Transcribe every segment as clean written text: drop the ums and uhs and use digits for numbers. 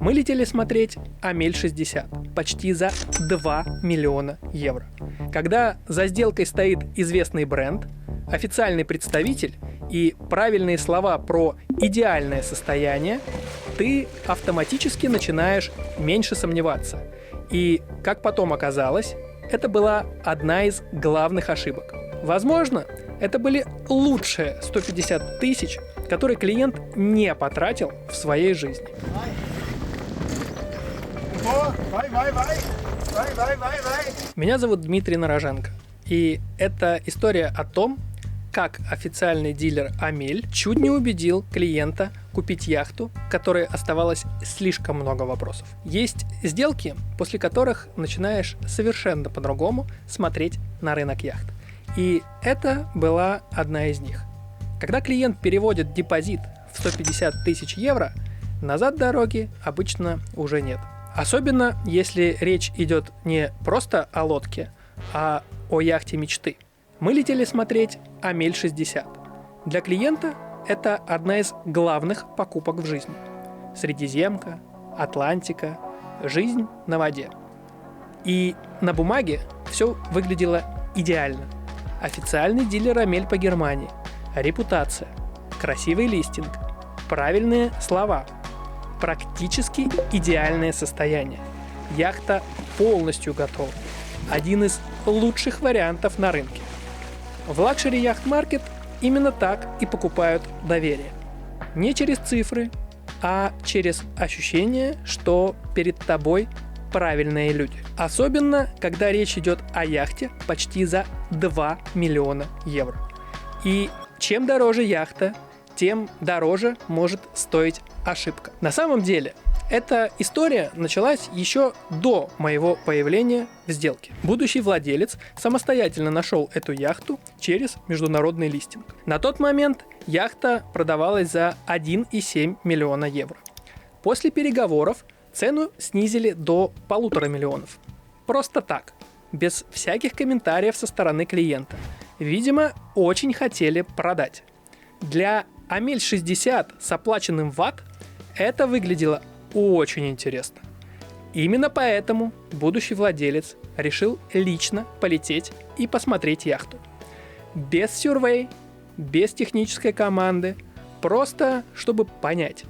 Мы летели смотреть Амель-60 почти за 2 миллиона евро. Когда за сделкой стоит известный бренд, официальный представитель и правильные слова про идеальное состояние, ты автоматически начинаешь меньше сомневаться. И, как потом оказалось, это была одна из главных ошибок. Возможно, это были лучшие 150 тысяч, которые клиент не потратил в своей жизни. Меня зовут Дмитрий Нароженко, и это история о том, как официальный дилер Амель чуть не убедил клиента купить яхту, которой оставалось слишком много вопросов. Есть сделки, после которых начинаешь совершенно по-другому смотреть на рынок яхт. И это была одна из них. Когда клиент переводит депозит в 150 тысяч евро, назад дороги обычно уже нет. Особенно, если речь идет не просто о лодке, а о яхте мечты. Мы летели смотреть Амель-60. Для клиента это одна из главных покупок в жизни. Средиземка, Атлантика, жизнь на воде. И на бумаге все выглядело идеально. Официальный дилер Амель по Германии, репутация, красивый листинг, правильные слова, практически идеальное состояние. Яхта полностью готова. Один из лучших вариантов на рынке. В Luxury Yacht Market именно так и покупают доверие. Не через цифры, а через ощущение, что перед тобой правильные люди. Особенно, когда речь идет о яхте почти за 2 миллиона евро. И чем дороже яхта, тем дороже может стоить ошибка. На самом деле, эта история началась еще до моего появления в сделке. Будущий владелец самостоятельно нашел эту яхту через международный листинг. На тот момент яхта продавалась за 1,7 миллиона евро. После переговоров цену снизили до 1,5 миллиона. Просто так, без всяких комментариев со стороны клиента. Видимо, очень хотели продать. Для Амель-60 с оплаченным ВАТ это выглядело очень интересно. Именно поэтому будущий владелец решил лично полететь и посмотреть яхту. Без сюрвей, без технической команды, просто чтобы понять,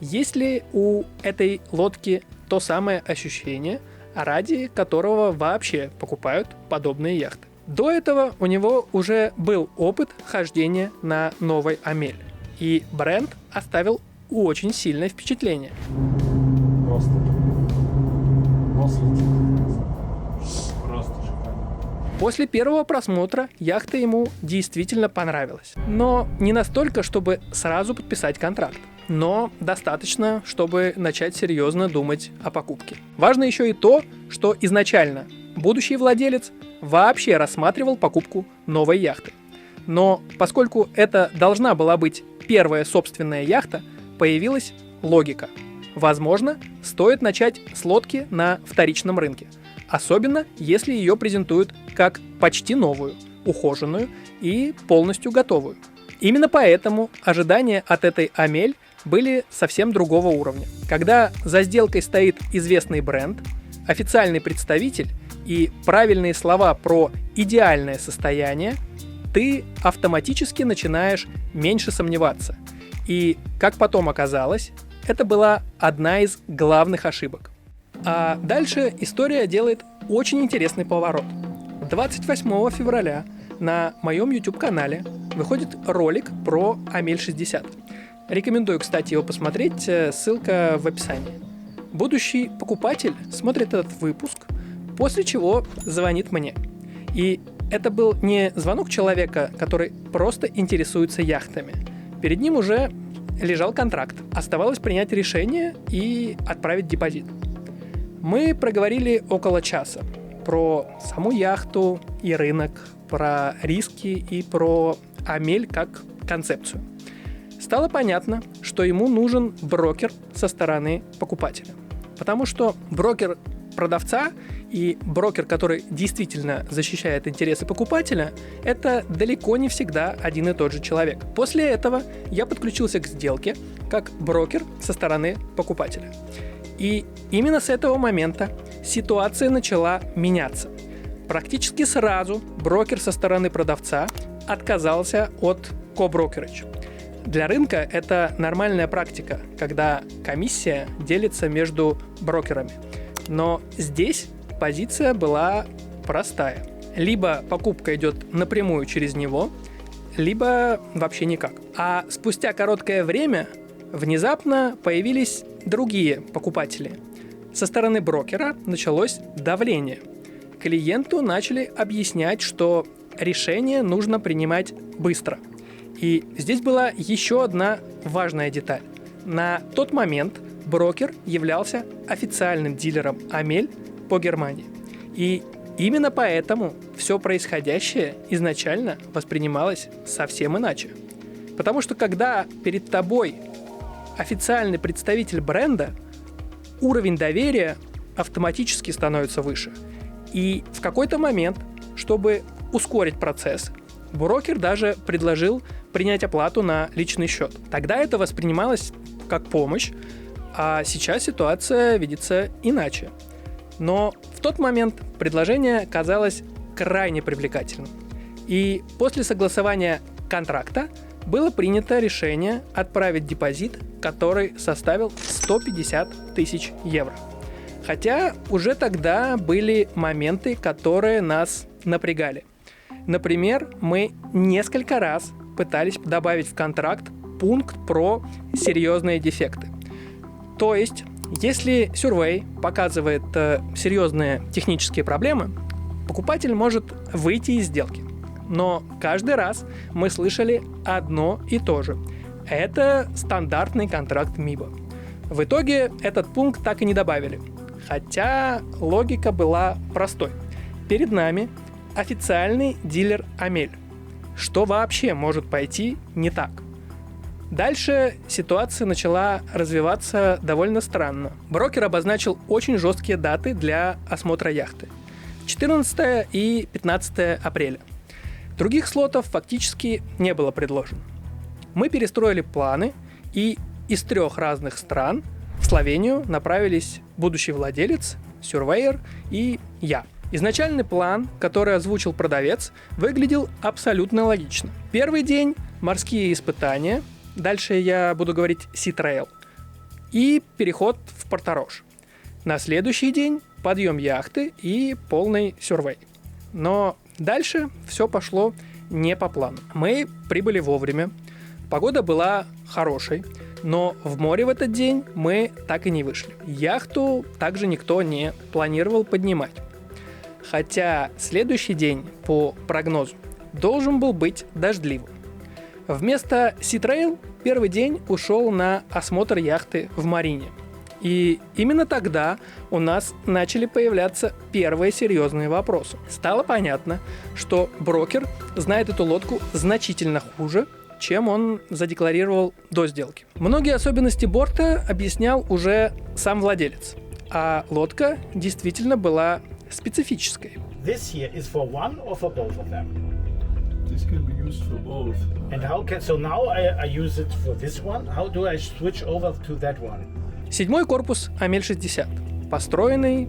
есть ли у этой лодки то самое ощущение, ради которого вообще покупают подобные яхты. До этого у него уже был опыт хождения на новой Амель, и бренд оставил очень сильное впечатление. Просто шикарно. После первого просмотра яхта ему действительно понравилась. Но не настолько, чтобы сразу подписать контракт. Но достаточно, чтобы начать серьезно думать о покупке. Важно еще и то, что изначально будущий владелец вообще рассматривал покупку новой яхты. Но поскольку это должна была быть первая собственная яхта, появилась логика. Возможно, стоит начать с лодки на вторичном рынке, особенно если ее презентуют как почти новую, ухоженную и полностью готовую. Именно поэтому ожидания от этой Амель были совсем другого уровня. Когда за сделкой стоит известный бренд, официальный представитель и правильные слова про идеальное состояние, ты автоматически начинаешь меньше сомневаться. И, как потом оказалось, это была одна из главных ошибок. А дальше история делает очень интересный поворот. 28 февраля на моем YouTube-канале выходит ролик про Амель-60. Рекомендую, кстати, его посмотреть, ссылка в описании. Будущий покупатель смотрит этот выпуск, после чего звонит мне. И это был не звонок человека, который просто интересуется яхтами. Перед ним уже лежал контракт. Оставалось принять решение и отправить депозит. Мы проговорили около часа про саму яхту и рынок, про риски и про Амель как концепцию. Стало понятно, что ему нужен брокер со стороны покупателя. Потому что брокер продавца и брокер, который действительно защищает интересы покупателя, это далеко не всегда один и тот же человек. После этого я подключился к сделке как брокер со стороны покупателя. И именно с этого момента ситуация начала меняться. Практически сразу брокер со стороны продавца отказался от co-brokerage. Для рынка это нормальная практика, когда комиссия делится между брокерами. Но здесь позиция была простая. Либо покупка идет напрямую через него, либо вообще никак. А спустя короткое время внезапно появились другие покупатели. Со стороны брокера началось давление. Клиенту начали объяснять, что решение нужно принимать быстро. И здесь была еще одна важная деталь. На тот момент брокер являлся официальным дилером Амель по Германии. И именно поэтому все происходящее изначально воспринималось совсем иначе. Потому что когда перед тобой официальный представитель бренда, уровень доверия автоматически становится выше. И в какой-то момент, чтобы ускорить процесс, брокер даже предложил принять оплату на личный счет. Тогда это воспринималось как помощь, а сейчас ситуация видится иначе. Но в тот момент предложение казалось крайне привлекательным. И после согласования контракта было принято решение отправить депозит, который составил 150 тысяч евро. Хотя уже тогда были моменты, которые нас напрягали. Например, мы несколько раз пытались добавить в контракт пункт про серьезные дефекты. То есть, если Survey показывает серьезные технические проблемы, покупатель может выйти из сделки. Но каждый раз мы слышали одно и то же. Это стандартный контракт МИБа. В итоге этот пункт так и не добавили. Хотя логика была простой. Перед нами официальный дилер Амель. Что вообще может пойти не так? Дальше ситуация начала развиваться довольно странно. Брокер обозначил очень жесткие даты для осмотра яхты. 14 и 15 апреля. Других слотов фактически не было предложено. Мы перестроили планы, и из 3 разных стран в Словению направились будущий владелец, Surveyor и я. Изначальный план, который озвучил продавец, выглядел абсолютно логично. Первый день – морские испытания, дальше я буду говорить Sea Trail, и переход в Порторож. На следующий день – подъем яхты и полный сюрвей. Но дальше все пошло не по плану. Мы прибыли вовремя, погода была хорошей, но в море в этот день мы так и не вышли. Яхту также никто не планировал поднимать. Хотя следующий день, по прогнозу, должен был быть дождливым. Вместо Sea Trail первый день ушел на осмотр яхты в Марине. И именно тогда у нас начали появляться первые серьезные вопросы. Стало понятно, что брокер знает эту лодку значительно хуже, чем он задекларировал до сделки. Многие особенности борта объяснял уже сам владелец, а лодка действительно была специфической. This here is for one or for both of them? This can be used for both. And how can, so now I use it for this one. How do I switch over to that one? 7-й корпус Амель-60, построенный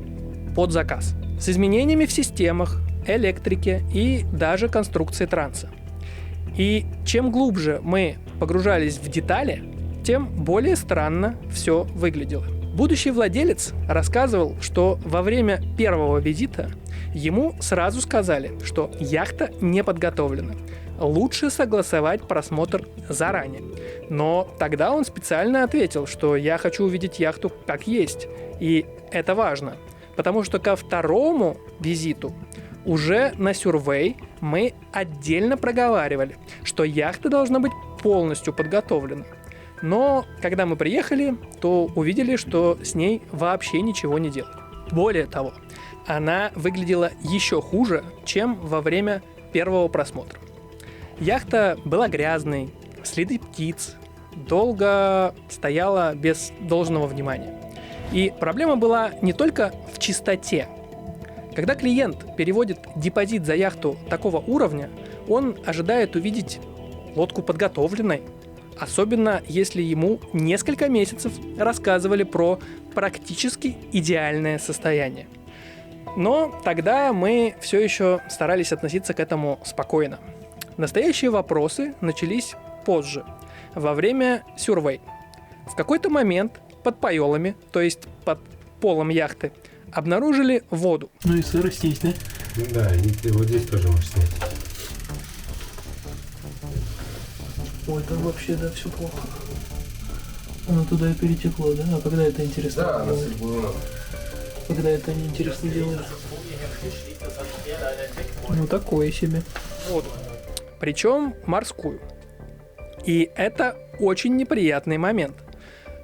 под заказ, с изменениями в системах, электрике и даже конструкции транса. И чем глубже мы погружались в детали, тем более странно все выглядело. Будущий владелец рассказывал, что во время первого визита ему сразу сказали, что яхта не подготовлена. Лучше согласовать просмотр заранее. Но тогда он специально ответил, что я хочу увидеть яхту как есть. И это важно, потому что ко второму визиту уже на Survey мы отдельно проговаривали, что яхта должна быть полностью подготовлена. Но когда мы приехали, то увидели, что с ней вообще ничего не делают. Более того, она выглядела еще хуже, чем во время первого просмотра. Яхта была грязной, следы птиц, долго стояла без должного внимания. И проблема была не только в чистоте. Когда клиент переводит депозит за яхту такого уровня, он ожидает увидеть лодку подготовленной, особенно если ему несколько месяцев рассказывали про практически идеальное состояние. Но тогда мы все еще старались относиться к этому спокойно. Настоящие вопросы начались позже, во время сюрвей. В какой-то момент под пайолами, то есть под полом яхты, обнаружили воду. Ну и сырость есть, да? Да, и ты вот здесь тоже можешь снять. Ой, там вообще, да, все плохо. Оно туда и перетекло, да? А когда это интересно? Да, она делает? было. Когда это неинтересно делают? Ну, такое себе. Воду. Причем морскую. И это очень неприятный момент.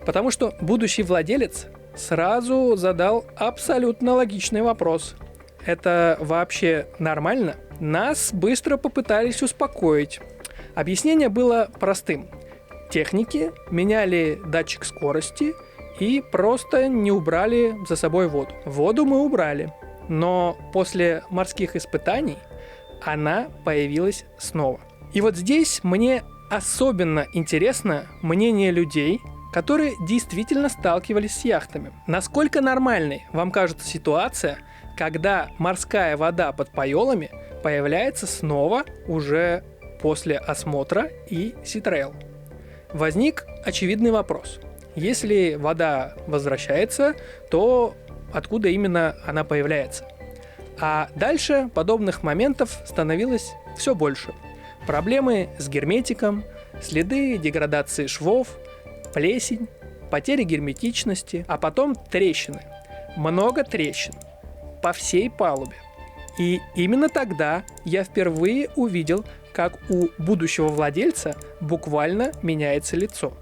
Потому что будущий владелец сразу задал абсолютно логичный вопрос. Это вообще нормально? Нас быстро попытались успокоить. Объяснение было простым. Техники меняли датчик скорости и просто не убрали за собой воду. Воду мы убрали, но после морских испытаний она появилась снова. И вот здесь мне особенно интересно мнение людей, которые действительно сталкивались с яхтами. Насколько нормальной вам кажется ситуация, когда морская вода под пайолами появляется снова уже после осмотра и ситрейл? Возник очевидный вопрос. Если вода возвращается, то откуда именно она появляется? А дальше подобных моментов становилось все больше. Проблемы с герметиком, следы деградации швов, плесень, потери герметичности, а потом трещины. Много трещин по всей палубе. И именно тогда я впервые увидел, как у будущего владельца буквально меняется лицо.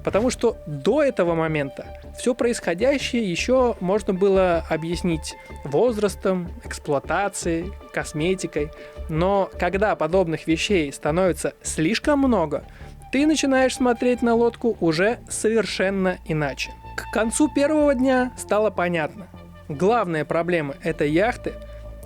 Потому что до этого момента все происходящее еще можно было объяснить возрастом, эксплуатацией, косметикой. Но когда подобных вещей становится слишком много, ты начинаешь смотреть на лодку уже совершенно иначе. К концу первого дня стало понятно. Главные проблемы этой яхты,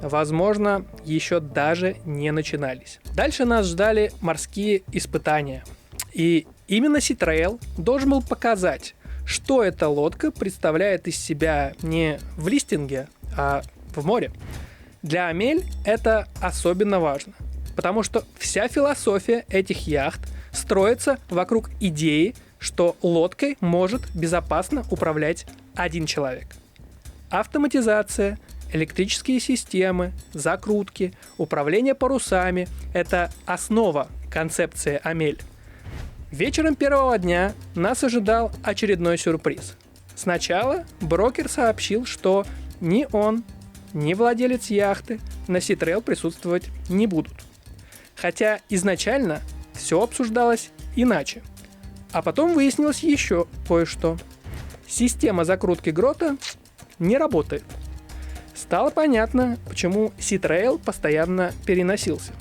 возможно, еще даже не начинались. Дальше нас ждали морские испытания. И именно ситрейл должен был показать, что эта лодка представляет из себя не в листинге, а в море. Для Амель это особенно важно, потому что вся философия этих яхт строится вокруг идеи, что лодкой может безопасно управлять один человек. Автоматизация, электрические системы, закрутки, управление парусами – это основа концепции Амель. Вечером первого дня нас ожидал очередной сюрприз. Сначала брокер сообщил, что ни он, ни владелец яхты на ситрейл присутствовать не будут. Хотя изначально все обсуждалось иначе. А потом выяснилось еще кое-что. Система закрутки грота не работает. Стало понятно, почему ситрейл постоянно переносился.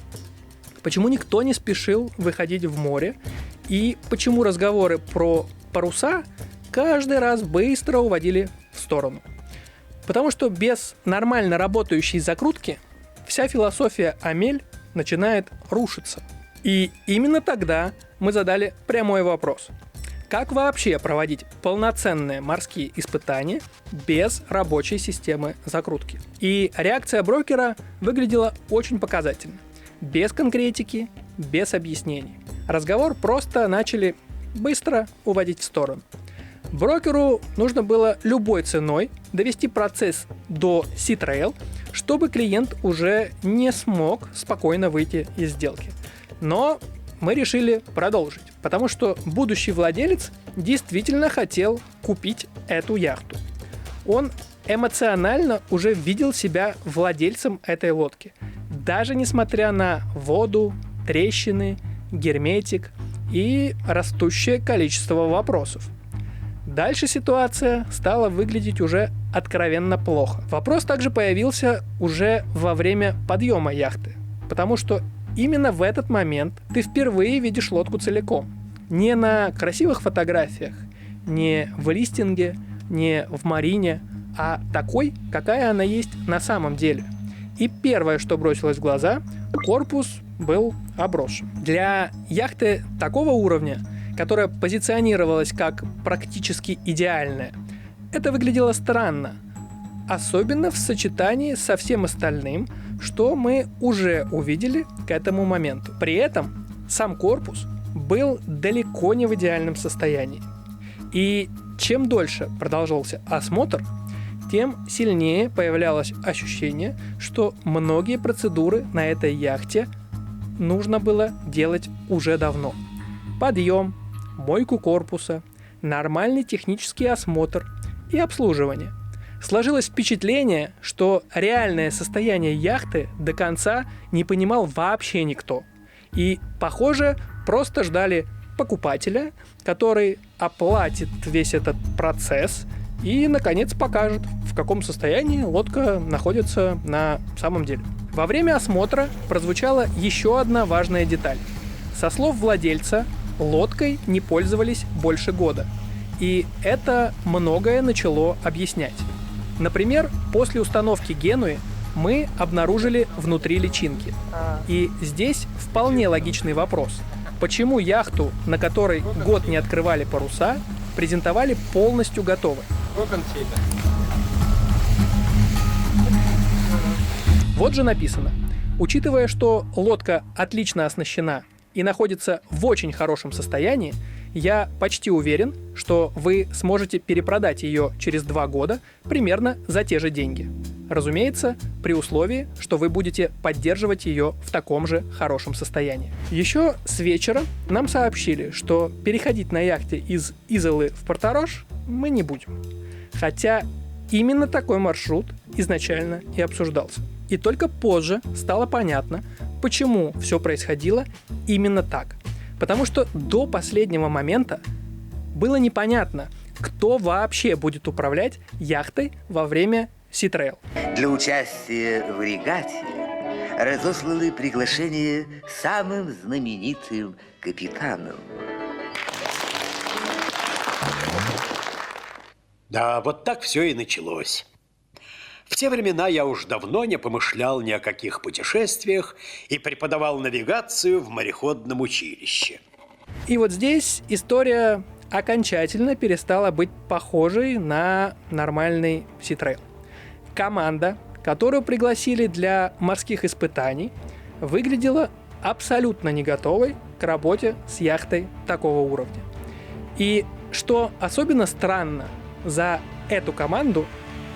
Почему никто не спешил выходить в море и почему разговоры про паруса каждый раз быстро уводили в сторону. Потому что без нормально работающей закрутки вся философия Амель начинает рушиться. И именно тогда мы задали прямой вопрос. Как вообще проводить полноценные морские испытания без рабочей системы закрутки? И реакция брокера выглядела очень показательно. Без конкретики, без объяснений. Разговор просто начали быстро уводить в сторону. Брокеру нужно было любой ценой довести процесс до ситрейл, чтобы клиент уже не смог спокойно выйти из сделки. Но мы решили продолжить, потому что будущий владелец действительно хотел купить эту яхту. Он эмоционально уже видел себя владельцем этой лодки, даже несмотря на воду, трещины, герметик и растущее количество вопросов. Дальше ситуация стала выглядеть уже откровенно плохо. Вопрос также появился уже во время подъема яхты, потому что именно в этот момент ты впервые видишь лодку целиком. Не на красивых фотографиях, не в листинге, не в марине, а такой, какая она есть на самом деле. И первое, что бросилось в глаза, корпус был обросшим. Для яхты такого уровня, которая позиционировалась как практически идеальная, это выглядело странно, особенно в сочетании со всем остальным, что мы уже увидели к этому моменту. При этом сам корпус был далеко не в идеальном состоянии. И чем дольше продолжался осмотр, тем сильнее появлялось ощущение, что многие процедуры на этой яхте нужно было делать уже давно. Подъем, мойку корпуса, нормальный технический осмотр и обслуживание. Сложилось впечатление, что реальное состояние яхты до конца не понимал вообще никто. И, похоже, просто ждали покупателя, который оплатит весь этот процесс и, наконец, покажет, в каком состоянии лодка находится на самом деле. Во время осмотра прозвучала еще одна важная деталь. Со слов владельца, лодкой не пользовались больше года. И это многое начало объяснять. Например, после установки Генуи мы обнаружили внутри личинки. И здесь вполне логичный вопрос. Почему яхту, на которой год не открывали паруса, презентовали полностью готовой? Вот же написано. Учитывая, что лодка отлично оснащена и находится в очень хорошем состоянии, я почти уверен, что вы сможете перепродать ее через 2 года примерно за те же деньги. Разумеется, при условии, что вы будете поддерживать ее в таком же хорошем состоянии. Еще с вечера нам сообщили, что переходить на яхте из Изолы в Порто-Рош мы не будем. Хотя именно такой маршрут изначально и обсуждался. И только позже стало понятно, почему все происходило именно так. Потому что до последнего момента было непонятно, кто вообще будет управлять яхтой во время Sea-Trail. Для участия в регате разосланы приглашение самым знаменитым капитанам. Да, вот так все и началось. В те времена я уж давно не помышлял ни о каких путешествиях и преподавал навигацию в мореходном училище. И вот здесь история окончательно перестала быть похожей на нормальный Sea-Trail. Команда, которую пригласили для морских испытаний, выглядела абсолютно не готовой к работе с яхтой такого уровня. И что особенно странно, за эту команду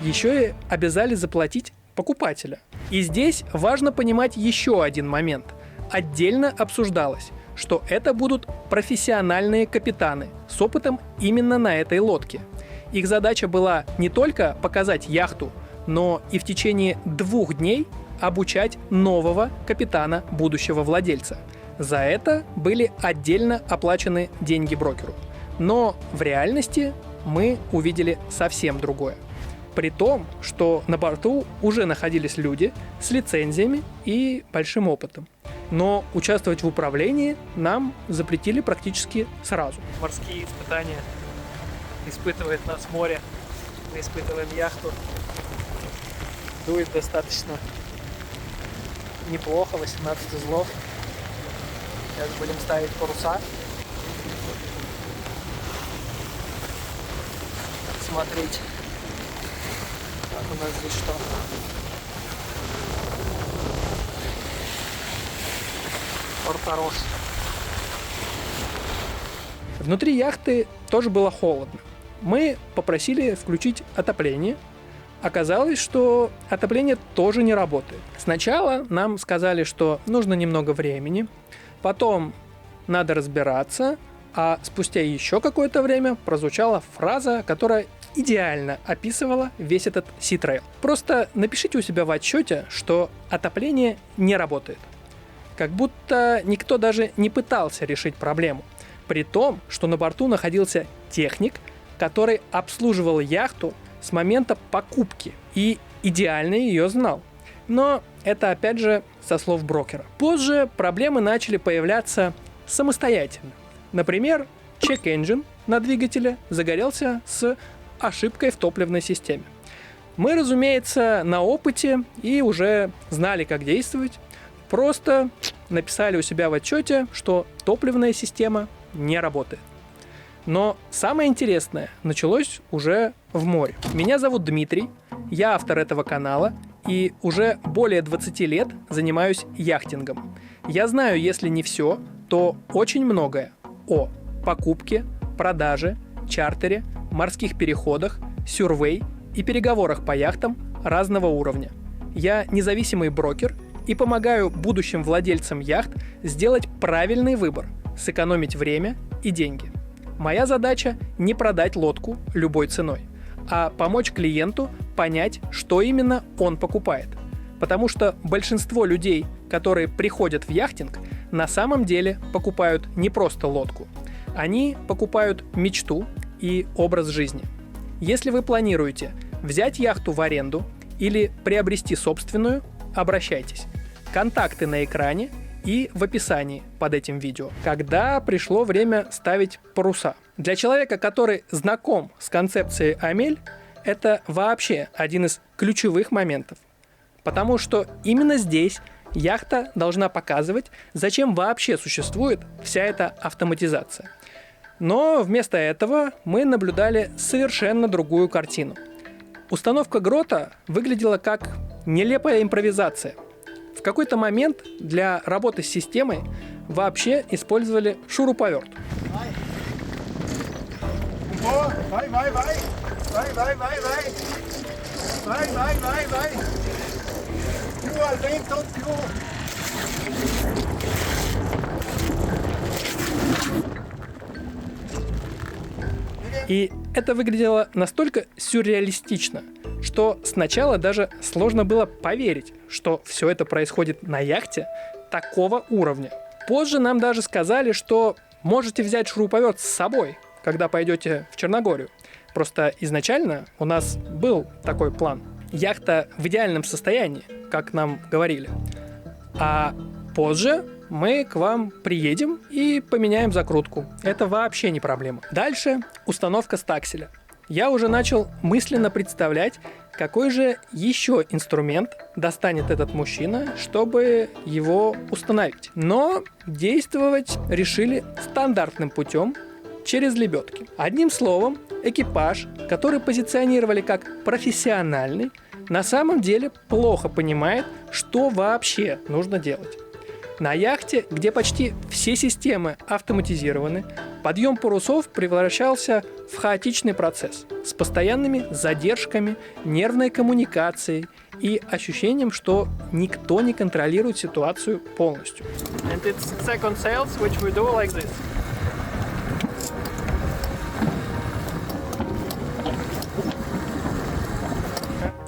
еще и обязали заплатить покупателя. И здесь важно понимать еще один момент. Отдельно обсуждалось, что это будут профессиональные капитаны с опытом именно на этой лодке. Их задача была не только показать яхту, но и в течение 2 дней обучать нового капитана будущего владельца. За это были отдельно оплачены деньги брокеру. Но в реальности мы увидели совсем другое. При том, что на борту уже находились люди с лицензиями и большим опытом. Но участвовать в управлении нам запретили практически сразу. Морские испытания. Испытывает нас море. Мы испытываем яхту. Дует достаточно неплохо, 18 узлов. Сейчас будем ставить паруса. Смотреть, как у нас здесь что. Порто-Рош. Внутри яхты тоже было холодно. Мы попросили включить отопление. Оказалось, что отопление тоже не работает. Сначала нам сказали, что нужно немного времени, потом надо разбираться, а спустя еще какое-то время прозвучала фраза, которая идеально описывала весь этот Sea-Trail. Просто напишите у себя в отчете, что отопление не работает. Как будто никто даже не пытался решить проблему. При том, что на борту находился техник, который обслуживал яхту с момента покупки и идеально ее знал. Но это опять же со слов брокера. Позже проблемы начали появляться самостоятельно. Например, check engine на двигателе загорелся с ошибкой в топливной системе. Мы, разумеется, на опыте и уже знали, как действовать. Просто написали у себя в отчете, что топливная система не работает. Но самое интересное началось уже в море. Меня зовут Дмитрий, я автор этого канала и уже более 20 лет занимаюсь яхтингом. Я знаю, если не все, то очень многое о покупке, продаже, чартере, морских переходах, сюрвей и переговорах по яхтам разного уровня. Я независимый брокер и помогаю будущим владельцам яхт сделать правильный выбор, сэкономить время и деньги. Моя задача не продать лодку любой ценой, а помочь клиенту понять, что именно он покупает. Потому что большинство людей, которые приходят в яхтинг, на самом деле покупают не просто лодку. Они покупают мечту и образ жизни. Если вы планируете взять яхту в аренду или приобрести собственную, обращайтесь. Контакты на экране и в описании под этим видео. Когда пришло время ставить паруса? Для человека, который знаком с концепцией Амель, это вообще один из ключевых моментов. Потому что именно здесь яхта должна показывать, зачем вообще существует вся эта автоматизация. Но вместо этого мы наблюдали совершенно другую картину. Установка грота выглядела как нелепая импровизация. В какой-то момент для работы с системой вообще использовали шуруповерт. И это выглядело настолько сюрреалистично, что сначала даже сложно было поверить, что все это происходит на яхте такого уровня. Позже нам даже сказали, что можете взять шуруповерт с собой, когда пойдете в Черногорию. Просто изначально у нас был такой план. Яхта в идеальном состоянии, как нам говорили. А позже мы к вам приедем и поменяем закрутку. Это вообще не проблема. Дальше установка стакселя. Я уже начал мысленно представлять, какой же еще инструмент достанет этот мужчина, чтобы его установить. Но действовать решили стандартным путем, через лебедки. Одним словом, экипаж, который позиционировали как профессиональный, на самом деле плохо понимает, что вообще нужно делать. На яхте, где почти все системы автоматизированы, подъем парусов превращался в хаотичный процесс с постоянными задержками, нервной коммуникацией и ощущением, что никто не контролирует ситуацию полностью. And it's second sails, which we do like this.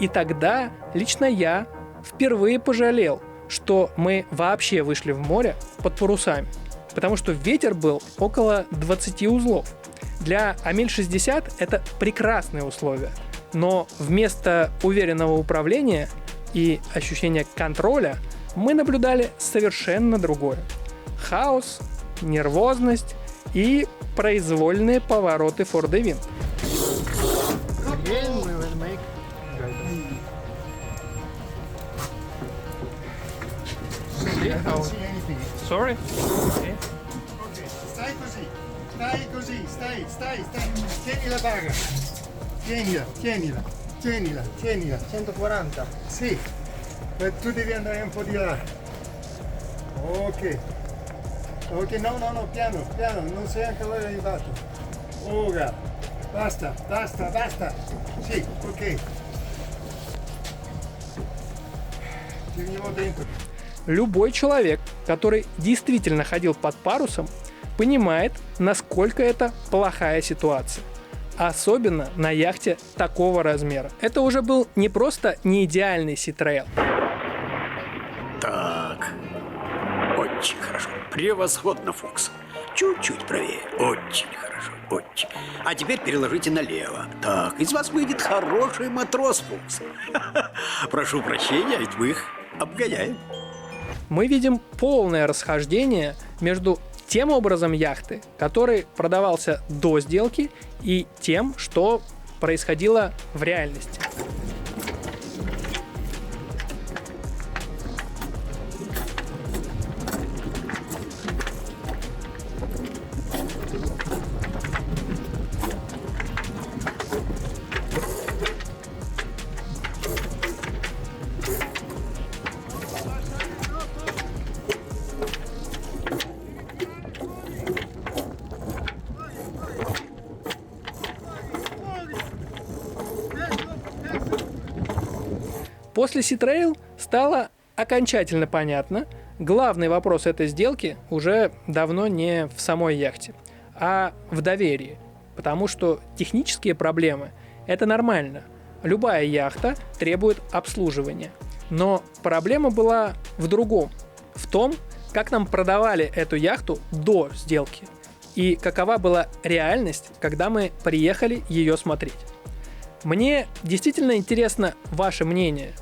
И тогда лично я впервые пожалел, что мы вообще вышли в море под парусами, потому что ветер был около 20 узлов. Для Амель 60 это прекрасные условия, но вместо уверенного управления и ощущения контроля мы наблюдали совершенно другое. Хаос, нервозность и произвольные повороты for the wind. Sorry? Okay. Stai così, stai. Tieni la barra. Tienila. 140. Sì. Tu devi andare un po' di là. Ok, no, piano, non sei ancora arrivato. Ora. Basta. Sì, ok. Tieni его dentro. Любой человек, который действительно ходил под парусом, понимает, насколько это плохая ситуация. Особенно на яхте такого размера. Это уже был не просто неидеальный Sea-Trail. Так, очень хорошо. Превосходно, Фукс. Чуть-чуть правее. Очень хорошо, очень. А теперь переложите налево. Так, из вас выйдет хороший матрос, Фукс. Прошу прощения, ведь мы их обгоняем. Мы видим полное расхождение между тем образом яхты, который продавался до сделки, и тем, что происходило в реальности. После Sea Trail стало окончательно понятно, главный вопрос этой сделки уже давно не в самой яхте, а в доверии. Потому что технические проблемы – это нормально. Любая яхта требует обслуживания. Но проблема была в другом. В том, как нам продавали эту яхту до сделки. И какова была реальность, когда мы приехали ее смотреть. Мне действительно интересно ваше мнение.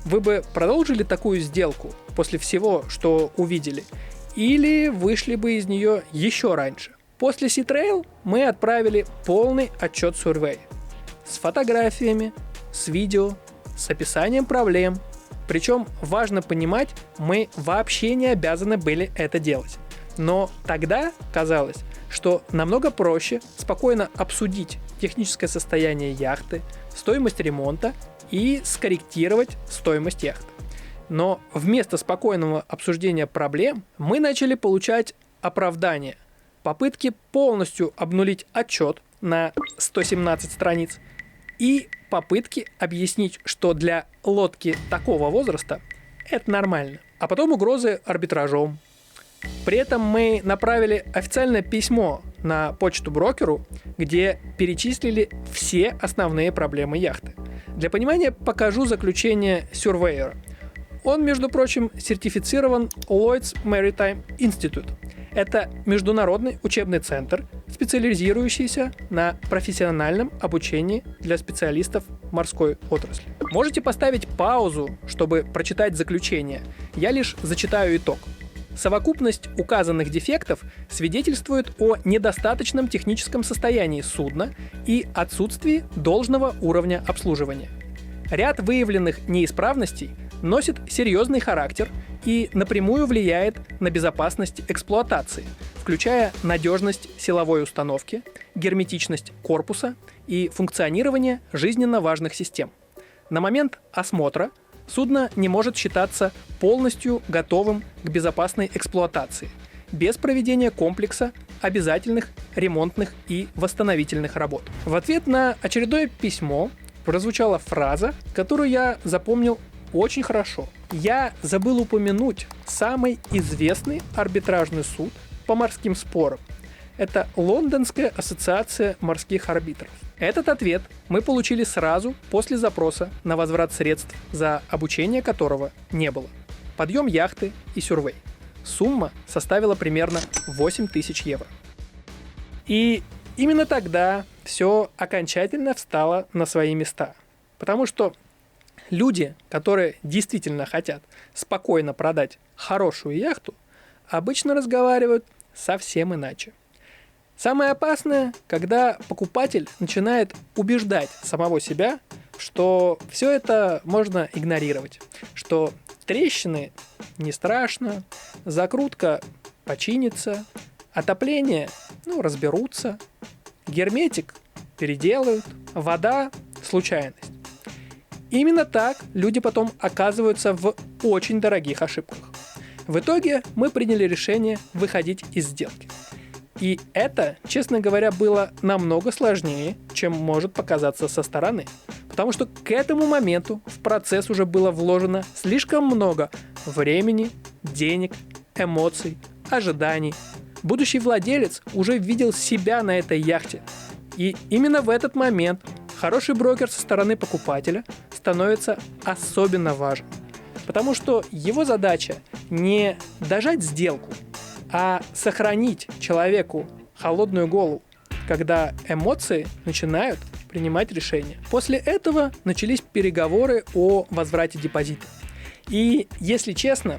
Вы бы продолжили такую сделку после всего, что увидели? Или вышли бы из нее еще раньше? После Sea Trail мы отправили полный отчет Survey. С фотографиями, с видео, с описанием проблем. Причем важно понимать, мы вообще не обязаны были это делать. Но тогда казалось, что намного проще спокойно обсудить техническое состояние яхты, стоимость ремонта и скорректировать стоимость яхты. Но вместо спокойного обсуждения проблем мы начали получать оправдания, попытки полностью обнулить отчет на 117 страниц и попытки объяснить, что для лодки такого возраста это нормально. А потом угрозы арбитражом. При этом мы направили официальное письмо на почту брокеру, где перечислили все основные проблемы яхты. Для понимания покажу заключение Surveyor. Он, между прочим, сертифицирован Lloyd's Maritime Institute. Это международный учебный центр, специализирующийся на профессиональном обучении для специалистов морской отрасли. Можете поставить паузу, чтобы прочитать заключение. Я лишь зачитаю итог. Совокупность указанных дефектов свидетельствует о недостаточном техническом состоянии судна и отсутствии должного уровня обслуживания. Ряд выявленных неисправностей носит серьезный характер и напрямую влияет на безопасность эксплуатации, включая надежность силовой установки, герметичность корпуса и функционирование жизненно важных систем. На момент осмотра судно не может считаться полностью готовым к безопасной эксплуатации, без проведения комплекса обязательных ремонтных и восстановительных работ. В ответ на очередное письмо прозвучала фраза, которую я запомнил очень хорошо. Я забыл упомянуть самый известный арбитражный суд по морским спорам. Это Лондонская ассоциация морских арбитров. Этот ответ мы получили сразу после запроса на возврат средств, за обучение которого не было. Подъем яхты и сюрвей. Сумма составила примерно 8000 евро. И именно тогда все окончательно встало на свои места. Потому что люди, которые действительно хотят спокойно продать хорошую яхту, обычно разговаривают совсем иначе. Самое опасное, когда покупатель начинает убеждать самого себя, что все это можно игнорировать, что трещины не страшно, закрутка починится, отопление разберутся, герметик переделают, вода – случайность. Именно так люди потом оказываются в очень дорогих ошибках. В итоге мы приняли решение выходить из сделки. И это, честно говоря, было намного сложнее, чем может показаться со стороны. Потому что к этому моменту в процесс уже было вложено слишком много времени, денег, эмоций, ожиданий. Будущий владелец уже видел себя на этой яхте. И именно в этот момент хороший брокер со стороны покупателя становится особенно важен. Потому что его задача не дожать сделку, а сохранить человеку холодную голову, когда эмоции начинают принимать решения. После этого начались переговоры о возврате депозита. И, если честно,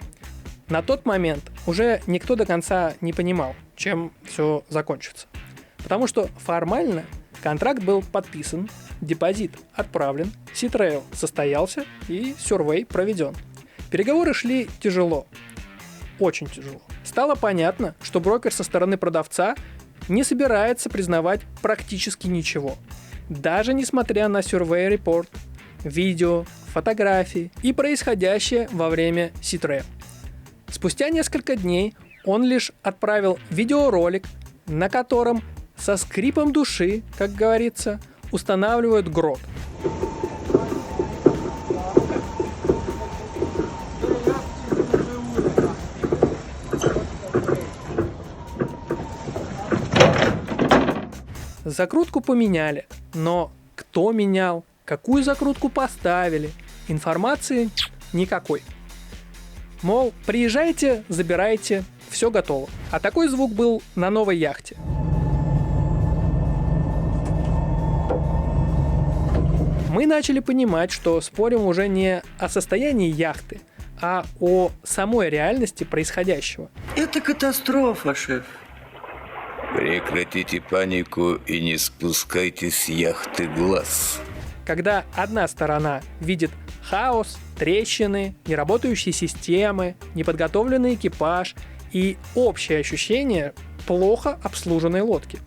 на тот момент уже никто до конца не понимал, чем все закончится. Потому что формально контракт был подписан, депозит отправлен, Sea Trail состоялся и Survey проведен. Переговоры шли тяжело. Очень тяжело. Стало понятно, что брокер со стороны продавца не собирается признавать практически ничего. Даже несмотря на Survey Report, видео, фотографии и происходящее во время Sea Trail. Спустя несколько дней он лишь отправил видеоролик, на котором со скрипом души, как говорится, устанавливают грот. Закрутку поменяли, но кто менял, какую закрутку поставили, информации никакой. Мол, приезжайте, забирайте, все готово. А такой звук был на новой яхте. Мы начали понимать, что спорим уже не о состоянии яхты, а о самой реальности происходящего. Это катастрофа, шеф. Прекратите панику и не спускайте с яхты глаз. Когда одна сторона видит хаос, трещины, неработающие системы, неподготовленный экипаж и общее ощущение плохо обслуженной лодки,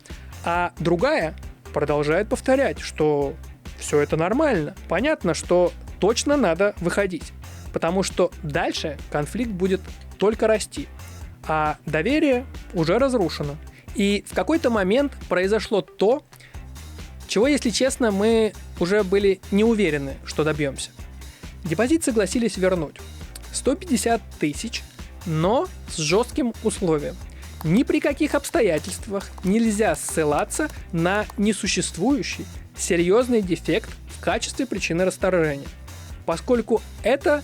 а другая продолжает повторять, что все это нормально. Понятно, что точно надо выходить, потому что дальше конфликт будет только расти, а доверие уже разрушено. И в какой-то момент произошло то, чего, если честно, мы уже были не уверены, что добьемся. Депозит согласились вернуть. 150 тысяч, но с жестким условием. Ни при каких обстоятельствах нельзя ссылаться на несуществующий серьезный дефект в качестве причины расторжения, поскольку это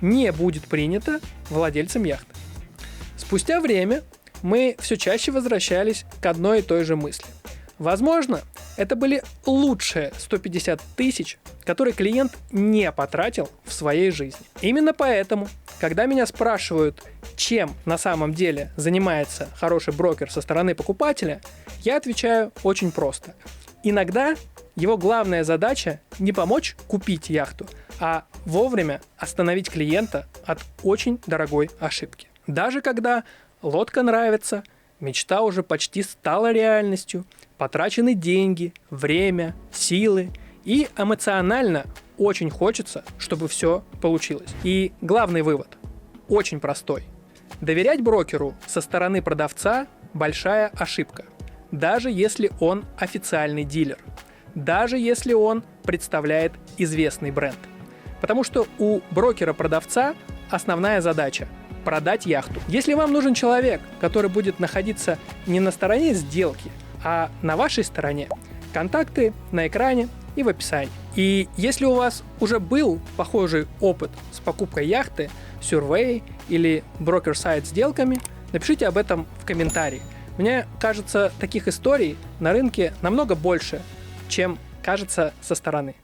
не будет принято владельцем яхты. Спустя время мы все чаще возвращались к одной и той же мысли. Возможно, это были лучшие 150 тысяч, которые клиент не потратил в своей жизни. Именно поэтому, когда меня спрашивают, чем на самом деле занимается хороший брокер со стороны покупателя, я отвечаю очень просто. Иногда его главная задача не помочь купить яхту, а вовремя остановить клиента от очень дорогой ошибки. Даже когда лодка нравится, мечта уже почти стала реальностью, потрачены деньги, время, силы, и эмоционально очень хочется, чтобы все получилось. И главный вывод очень простой. Доверять брокеру со стороны продавца – большая ошибка, даже если он официальный дилер, даже если он представляет известный бренд. Потому что у брокера-продавца основная задача – продать яхту. Если вам нужен человек, который будет находиться не на стороне сделки, а на вашей стороне, контакты на экране и в описании. И если у вас уже был похожий опыт с покупкой яхты, Survey или брокер-сайт сделками, напишите об этом в комментарии. Мне кажется, таких историй на рынке намного больше, чем кажется со стороны.